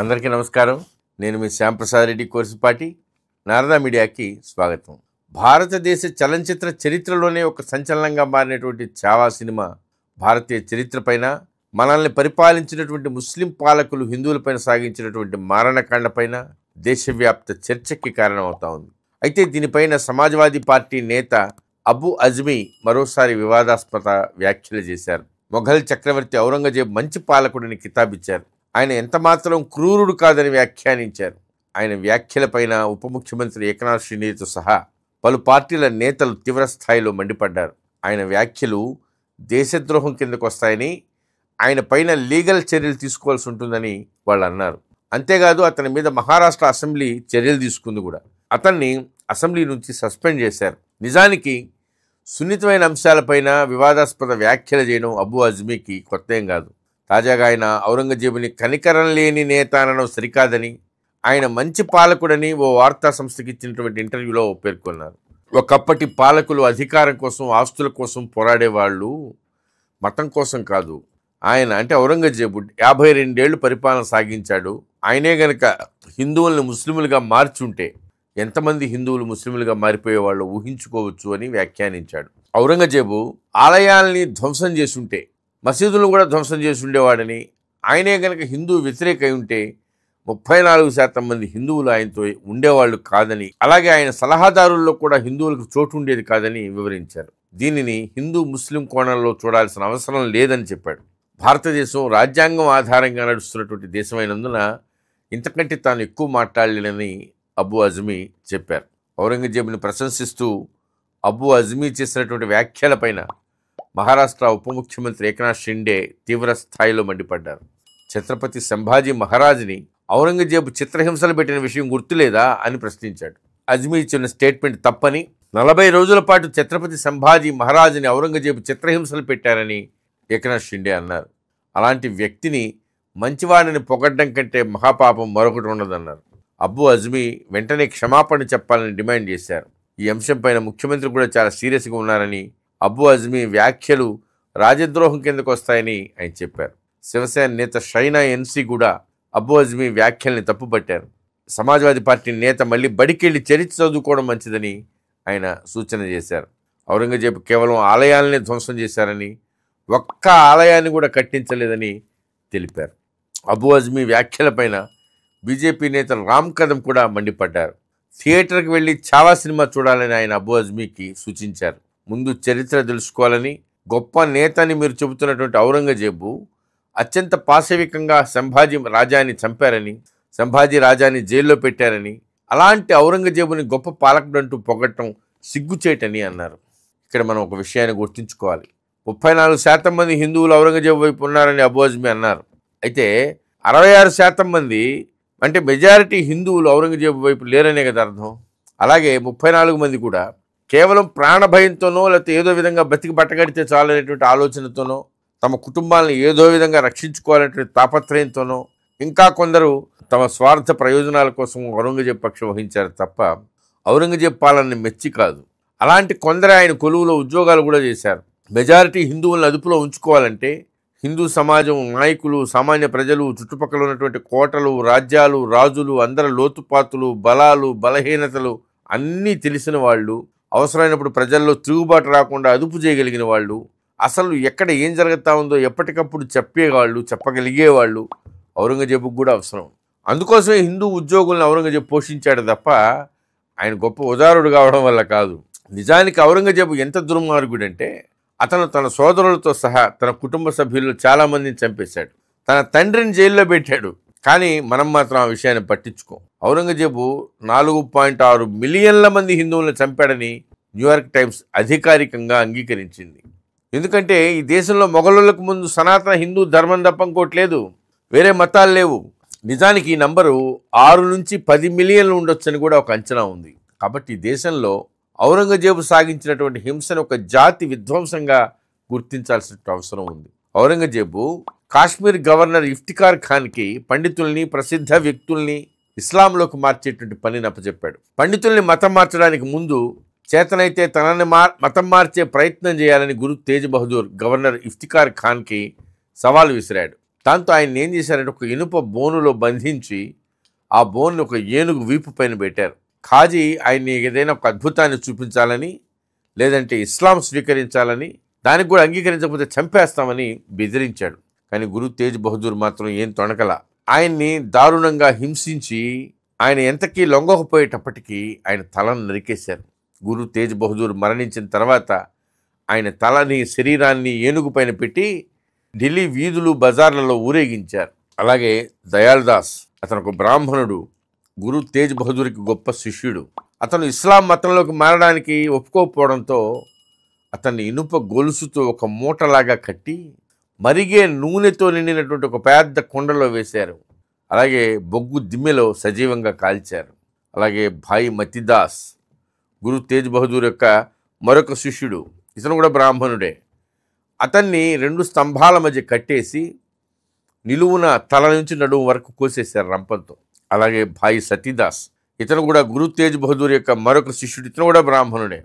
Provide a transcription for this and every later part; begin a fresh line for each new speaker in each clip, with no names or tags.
అందరికీ నమస్కారం. నేను మీ శ్యాంప్రసాద్ రెడ్డి కోర్సుపాటి. నారదా మీడియాకి స్వాగతం. భారతదేశ చలనచిత్ర చరిత్రలోనే ఒక సంచలనంగా మారినటువంటి చావా సినిమా భారతీయ చరిత్రపైన, మనల్ని పరిపాలించినటువంటి ముస్లిం పాలకులు హిందువులపైన సాగించినటువంటి మారణకాండపైన దేశవ్యాప్త చర్చకి కారణమవుతా ఉంది. అయితే దీనిపైన సమాజ్వాదీ పార్టీ నేత అబు అజ్మీ మరోసారి వివాదాస్పద వ్యాఖ్యలు చేశారు. మొఘల్ చక్రవర్తి ఔరంగజేబ్ మంచి పాలకుడిని కితాబిచ్చారు. ఆయన ఎంతమాత్రం క్రూరుడు కాదని వ్యాఖ్యానించారు. ఆయన వ్యాఖ్యలపైన ఉప ముఖ్యమంత్రి ఏకనాథ్ షిండేతో సహా పలు పార్టీల నేతలు తీవ్ర స్థాయిలో మండిపడ్డారు. ఆయన వ్యాఖ్యలు దేశద్రోహం కిందకు వస్తాయని, ఆయన పైన లీగల్ చర్యలు తీసుకోవాల్సి ఉంటుందని వాళ్ళు అన్నారు. అంతేకాదు అతని మీద మహారాష్ట్ర అసెంబ్లీ చర్యలు తీసుకుంది కూడా. అతన్ని అసెంబ్లీ నుంచి సస్పెండ్ చేశారు. నిజానికి సున్నితమైన అంశాలపైన వివాదాస్పద వ్యాఖ్యలు చేయడం అబు అజ్మీకి కొత్త ఏం కాదు. తాజాగా ఆయన ఔరంగజేబుని కనికరం లేని నేత అనడం సరికాదని, ఆయన మంచి పాలకుడని ఓ వార్తా సంస్థకి ఇచ్చినటువంటి ఇంటర్వ్యూలో పేర్కొన్నారు. ఒకప్పటి పాలకులు అధికారం కోసం, ఆస్తుల కోసం పోరాడేవాళ్ళు, మతం కోసం కాదు. ఆయన అంటే ఔరంగజేబు 52 ఏళ్ళు పరిపాలన సాగించాడు. ఆయనే గనక హిందువులను ముస్లింలుగా మార్చుంటే ఎంతమంది హిందువులు ముస్లింలుగా మారిపోయేవాళ్ళు ఊహించుకోవచ్చు అని వ్యాఖ్యానించాడు. ఔరంగజేబు ఆలయాల్ని ధ్వంసం చేసుంటే, మసీదులను కూడా ధ్వంసం చేసి ఉండేవాడని, ఆయనే గనక హిందూ వ్యతిరేకై ఉంటే 34% మంది హిందువులు ఆయనతో ఉండేవాళ్ళు కాదని, అలాగే ఆయన సలహాదారుల్లో కూడా హిందువులకు చోటు ఉండేది కాదని వివరించారు. దీనిని హిందూ ముస్లిం కోణంలో చూడాల్సిన అవసరం లేదని చెప్పాడు. భారతదేశం రాజ్యాంగం ఆధారంగా నడుస్తున్నటువంటి దేశమైనందున ఇంతకంటే తాను ఎక్కువ మాట్లాడలేనని అబు అజ్మీ చెప్పారు. ఔరంగజేబుని ప్రశంసిస్తూ అబు అజ్మీ చేసినటువంటి వ్యాఖ్యలపైన మహారాష్ట్ర ఉప ముఖ్యమంత్రి ఏకనాథ్ షిండే తీవ్ర స్థాయిలో మండిపడ్డారు. ఛత్రపతి సంభాజీ మహారాజ్ని ఔరంగజేబు చిత్రహింసలు పెట్టిన విషయం గుర్తులేదా అని ప్రశ్నించాడు. అజ్మీ ఇచ్చిన స్టేట్మెంట్ తప్పని, 40 రోజుల పాటు ఛత్రపతి సంభాజీ మహారాజ్ని ఔరంగజేబు చిత్రహింసలు పెట్టారని ఏకనాథ్ షిండే అన్నారు. అలాంటి వ్యక్తిని మంచివాడిని పొగడ్డం కంటే మహాపాపం మరొకటి ఉండదన్నారు. అబు అజ్మీ వెంటనే క్షమాపణ చెప్పాలని డిమాండ్ చేశారు. ఈ అంశంపైన ముఖ్యమంత్రి కూడా చాలా సీరియస్గా ఉన్నారని, అబు అజ్మీ వ్యాఖ్యలు రాజద్రోహం కిందకు వస్తాయని ఆయన చెప్పారు. శివసేన నేత షైనా ఎన్సీ కూడా అబు అజ్మీ వ్యాఖ్యల్ని తప్పుపట్టారు. సమాజ్వాదీ పార్టీ నేత మళ్ళీ బడికెళ్ళి చరిత్ర చదువుకోవడం మంచిదని ఆయన సూచన చేశారు. ఔరంగజేబు కేవలం ఆలయాలనే ధ్వంసం చేశారని, ఒక్క ఆలయాన్ని కూడా కట్టించలేదని తెలిపారు. అబు అజ్మీ వ్యాఖ్యలపైన బీజేపీ నేత రామ్ కదమ్ కూడా మండిపడ్డారు. థియేటర్కి వెళ్ళి చావా సినిమా చూడాలని ఆయన అబు అజ్మీకి సూచించారు. ముందు చరిత్ర తెలుసుకోవాలని, గొప్ప నేత అని మీరు చెబుతున్నటువంటి ఔరంగజేబు అత్యంత పాశవికంగా సంభాజీ రాజాని చంపారని, సంభాజీ రాజాని జైల్లో పెట్టారని, అలాంటి ఔరంగజేబుని గొప్ప పాలకుడు అంటూ పొగట్టం సిగ్గుచేటని అన్నారు. ఇక్కడ మనం ఒక విషయాన్ని గుర్తుంచుకోవాలి. 34% మంది హిందువులు ఔరంగజేబు వైపు ఉన్నారని అబు అజ్మీ అన్నారు. అయితే 66% మంది అంటే మెజారిటీ హిందువులు ఔరంగజేబు వైపు లేరనే కదా అర్థం. అలాగే 34 మంది కూడా కేవలం ప్రాణభయంతోనో, లేకపోతే ఏదో విధంగా బతికి బట్టగడితే చాలనేటువంటి ఆలోచనతోనో, తమ కుటుంబాలను ఏదో విధంగా రక్షించుకోవాలనేటువంటి తాపత్రయంతోనో, ఇంకా కొందరు తమ స్వార్థ ప్రయోజనాల కోసం ఔరంగజేబు పక్షం వహించారు తప్ప ఔరంగజేబు పాలనని మెచ్చి కాదు. అలాంటి కొందరు ఆయన కొలువులో ఉద్యోగాలు కూడా చేశారు. మెజారిటీ హిందువులను అదుపులో ఉంచుకోవాలంటే హిందూ సమాజం, నాయకులు, సామాన్య ప్రజలు, చుట్టుపక్కల ఉన్నటువంటి కోటలు, రాజ్యాలు, రాజులు, అందరి లోతుపాతులు, బలాలు, బలహీనతలు అన్నీ తెలిసిన వాళ్ళు, అవసరమైనప్పుడు ప్రజల్లో తిరుగుబాటు రాకుండా అదుపు చేయగలిగిన వాళ్ళు, అసలు ఎక్కడ ఏం జరుగుతూ ఉందో ఎప్పటికప్పుడు చెప్పేవాళ్ళు, చెప్పగలిగేవాళ్ళు ఔరంగజేబుకు కూడా అవసరం. అందుకోసమే హిందూ ఉద్యోగులను ఔరంగజేబు పోషించాడు తప్ప ఆయన గొప్ప ఉదారుడు కావడం వల్ల కాదు. నిజానికి ఔరంగజేబు ఎంత దుర్మార్గుడంటే, అతను తన సోదరులతో సహా తన కుటుంబ సభ్యులు చాలామందిని చంపేశాడు. తన తండ్రిని జైల్లో పెట్టాడు. కానీ మనం మాత్రం ఆ విషయాన్ని పట్టించుకోం. ఔరంగజేబు 4.6 మిలియన్ల మంది హిందువులను చంపాడని న్యూయార్క్ టైమ్స్ అధికారికంగా అంగీకరించింది. ఎందుకంటే ఈ దేశంలో మొఘలులకు ముందు సనాతన హిందూ ధర్మం తప్ప ఇంకోట్లేదు, వేరే మతాలు లేవు. నిజానికి ఈ నంబరు 6 నుంచి 10 మిలియన్లు ఉండొచ్చని కూడా ఒక అంచనా ఉంది. కాబట్టి ఈ దేశంలో ఔరంగజేబు సాగించినటువంటి హింసను ఒక జాతి విధ్వంసంగా గుర్తించాల్సిన అవసరం ఉంది. ఔరంగజేబు కాశ్మీర్ గవర్నర్ ఇఫ్తిఖార్ ఖాన్కి పండితుల్ని, ప్రసిద్ధ వ్యక్తుల్ని ఇస్లాంలోకి మార్చేటువంటి పనిని అప్పచెప్పాడు. పండితుల్ని మతం మార్చడానికి ముందు చేతనైతే తనని మతం మార్చే ప్రయత్నం చేయాలని గురు తేజ్ బహదూర్ గవర్నర్ ఇఫ్తిఖార్ ఖాన్కి సవాల్ విసిరాడు. దాంతో ఆయన ఏం చేశారంటే ఒక ఇనుప బోనులో బంధించి ఆ బోన్ని ఒక ఏనుగు వీపు పైన పెట్టారు. ఖాజీ ఆయన్ని ఏదైనా ఒక అద్భుతాన్ని చూపించాలని, లేదంటే ఇస్లాం స్వీకరించాలని, దానికి కూడా అంగీకరించకపోతే చంపేస్తామని బెదిరించాడు. కానీ గురు తేజ్ బహదూర్ మాత్రం ఏం తొణకల. ఆయన్ని దారుణంగా హింసించి ఆయన ఎంతకీ లొంగకపోయేటప్పటికీ ఆయన తలను నరికేశారు. గురు తేజ్ బహదూర్ మరణించిన తర్వాత ఆయన తలని, శరీరాన్ని ఏనుగు పైన పెట్టి ఢిల్లీ వీధులు బజార్లలో ఊరేగించారు. అలాగే దయాల్ దాస్, అతను ఒక బ్రాహ్మణుడు, గురు తేజ్ బహదూర్కి గొప్ప శిష్యుడు. అతను ఇస్లాం మతంలోకి మారడానికి ఒప్పుకోకపోవడంతో అతన్ని ఇనుప గొలుసుతో ఒక మూటలాగా కట్టి మరిగే నూనెతో నిండినటువంటి ఒక పెద్ద కుండలో వేశారు. అలాగే బొగ్గు దిమ్మెలో సజీవంగా కాల్చారు. అలాగే భాయ్ మతిదాస్, గురు తేజ్ బహదూర్ యొక్క మరొక శిష్యుడు, ఇతను కూడా బ్రాహ్మణుడే. అతన్ని 2 స్తంభాల మధ్య కట్టేసి నిలువున తల నుంచి నడుము వరకు కోసేశారు రంపంతో. అలాగే భాయ్ సతీదాస్, ఇతను కూడా గురు తేజ్ బహదూర్ యొక్క మరొక శిష్యుడు, ఇతను కూడా బ్రాహ్మణుడే.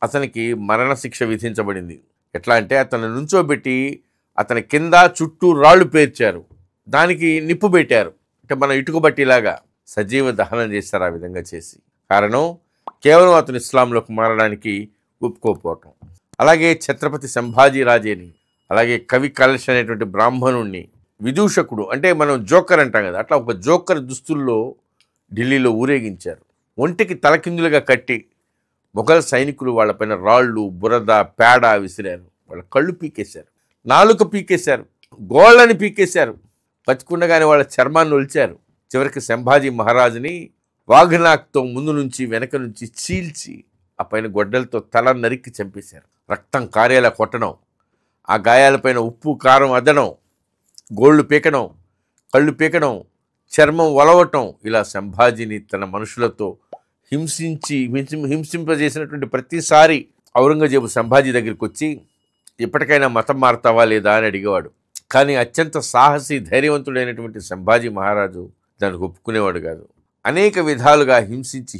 అతనికి మరణశిక్ష విధించబడింది. ఎట్లా అంటే అతను నుంచోబెట్టి అతని కింద చుట్టూ రాళ్ళు పేర్చారు, దానికి నిప్పు పెట్టారు. అంటే మన ఇటుక బట్టిలాగా సజీవ దహనం చేశారు. ఆ విధంగా చేసి కారణం కేవలం అతను ఇస్లాంలోకి మారడానికి ఒప్పుకోకపోవటం. అలాగే ఛత్రపతి సంభాజీ రాజేని, అలాగే కవి కలశ అనేటువంటి బ్రాహ్మణుణ్ణి, విదూషకుడు అంటే మనం జోకర్ అంటాం కదా, అట్లా ఒక జోకర్ దుస్తుల్లో ఢిల్లీలో ఊరేగించారు. ఒంటికి తలకిందులుగా కట్టి మొఘల్ సైనికులు వాళ్ళపైన రాళ్ళు, బురద, పేడ విసిరారు. వాళ్ళ కళ్ళు పీకేశారు, నాలుక పీకేశారు, గోళ్ళని పీకేశారు. బతికుండగానే వాళ్ళ చర్మాన్ని ఒలిచారు. చివరికి సంభాజీ మహారాజుని వాఘనాక్తో ముందు నుంచి వెనక నుంచి చీల్చి ఆ పైన గొడ్డలతో తల నరికి చంపేశారు. రక్తం కారేలా కొట్టడం, ఆ గాయాలపైన ఉప్పు కారం అద్దడం, గోళ్ళు పీకడం, కళ్ళు పీకడం, చర్మం ఒలవటం, ఇలా సంభాజీని తన మనుషులతో హింసింపజేసినటువంటి ప్రతిసారి ఔరంగజేబు సంభాజీ దగ్గరికి వచ్చి ఇప్పటికైనా మతం మారుతావా లేదా అని అడిగేవాడు. కానీ అత్యంత సాహసి, ధైర్యవంతుడైనటువంటి సంభాజీ మహారాజు దానికి ఒప్పుకునేవాడు కాదు. అనేక విధాలుగా హింసించి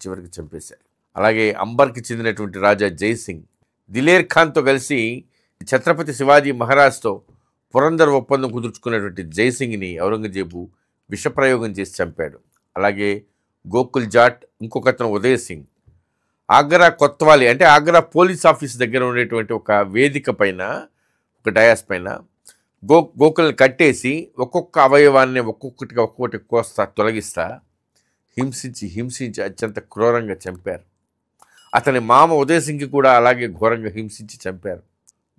చివరికి చంపేశారు. అలాగే అంబర్కి చెందినటువంటి రాజా జైసింగ్ దిలేర్ ఖాన్తో కలిసి ఛత్రపతి శివాజీ మహారాజ్తో పురందర్ ఒప్పందం కుదుర్చుకున్నటువంటి జైసింగ్ని ఔరంగజేబు విషప్రయోగం చేసి చంపాడు. అలాగే గోకుల్ జాట్, ఇంకొకతను ఉదయ్ సింగ్, ఆగ్రా కొత్వాలి అంటే ఆగ్రా పోలీస్ ఆఫీస్ దగ్గర ఉండేటువంటి ఒక వేదిక పైన, ఒక డయాస్ పైన గోకుల్ని కట్టేసి ఒక్కొక్క అవయవాన్ని ఒక్కొక్కటి కోస్తా తొలగిస్తా హింసించి అత్యంత క్రూరంగా చంపారు. అతని మామ ఉదయ్ సింగ్కి కూడా అలాగే ఘోరంగా హింసించి చంపారు.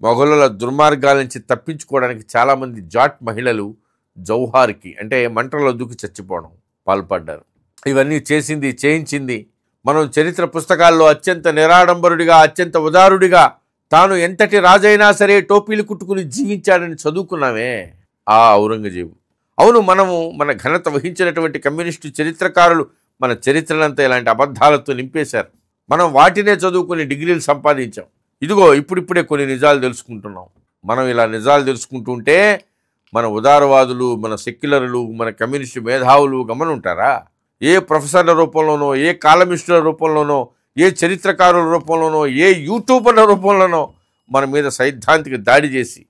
మొఘలుల దుర్మార్గాల నుంచి తప్పించుకోవడానికి చాలామంది జాట్ మహిళలు జౌహార్కి అంటే మంటల్లో దూకి చచ్చిపోవడం పాల్పడ్డారు. ఇవన్నీ చేయించింది మనం చరిత్ర పుస్తకాల్లో అత్యంత నిరాడంబరుడిగా, అత్యంత ఉదారుడిగా, తాను ఎంతటి రాజైనా సరే టోపీలు కుట్టుకుని జీవించాడని చదువుకున్నామే ఆ ఔరంగజేబు. అవును, మనము మన ఘనత వహించినటువంటి కమ్యూనిస్టు చరిత్రకారులు మన చరిత్రనంతా ఇలాంటి అబద్ధాలతో నింపేశారు. మనం వాటినే చదువుకుని డిగ్రీలు సంపాదించాం. ఇదిగో ఇప్పుడిప్పుడే కొన్ని నిజాలు తెలుసుకుంటున్నాం. మనం ఇలా నిజాలు తెలుసుకుంటుంటే మన ఉదారవాదులు, మన సెక్యులర్లు, మన కమ్యూనిస్టు మేధావులు గమనుంటారా? ఏ ప్రొఫెసర్ల రూపంలోనో, ఏ కాలమిస్టుల రూపంలోనో, ఏ చరిత్రకారుల రూపంలోనో, ఏ యూట్యూబర్ల రూపంలోనో మన మీద సైద్ధాంతిక దాడి చేసి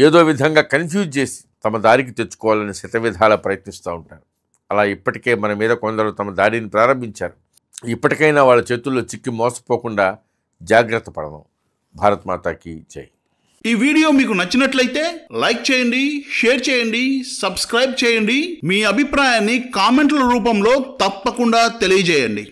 ఏదో విధంగా కన్ఫ్యూజ్ చేసి తమ దారికి తెచ్చుకోవాలని శతవిధాలా ప్రయత్నిస్తూ ఉంటారు. అలా ఇప్పటికే మన మీద కొందరు తమ దాడిని ప్రారంభించారు. ఇప్పటికైనా వాళ్ళ చేతుల్లో చిక్కి మోసపోకుండా జాగ్రత్త పడదాం. భారత్ మాతాకి జై.
ఈ వీడియో మీకు నచ్చినట్లయితే లైక్ చేయండి, షేర్ చేయండి, సబ్స్క్రైబ్ చేయండి. మీ అభిప్రాయాన్ని కామెంట్ల రూపంలో తప్పకుండా తెలియజేయండి.